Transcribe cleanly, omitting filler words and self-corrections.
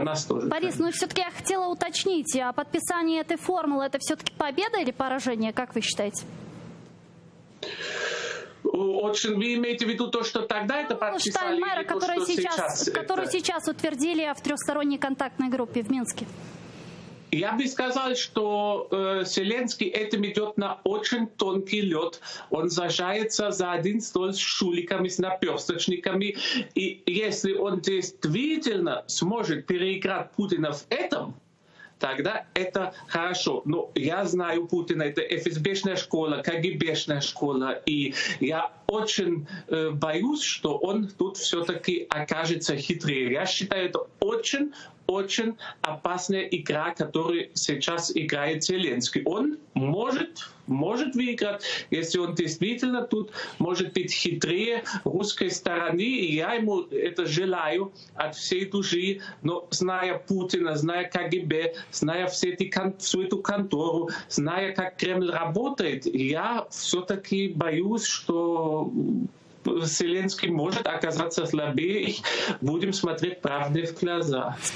нас тоже. Борис, ну все-таки я хотела уточнить, а подписание этой формулы — это все-таки победа или поражение, как вы считаете? Очень, вы имеете в виду то, что тогда это подписали, Штайнмайера, или то, что сейчас который сейчас утвердили в трехсторонней контактной группе в Минске. Я бы сказал, что Зеленский этим идет на очень тонкий лед. Он сажается за один стол с шуликами, с наперсточниками. И если он действительно сможет переиграть Путина в этом, тогда это хорошо. Но я знаю Путина, это ФСБшная школа, КГБшная школа, и я очень боюсь, что он тут все-таки окажется хитрее. Я считаю, это очень опасная игра, которую сейчас играет Зеленский. Он может выиграть, если он действительно тут может быть хитрее русской стороны, и я ему это желаю от всей души, но зная Путина, зная КГБ, зная всю эту контору, зная, как Кремль работает, я все-таки боюсь, что Зеленский может оказаться слабее. Будем смотреть правде в глаза.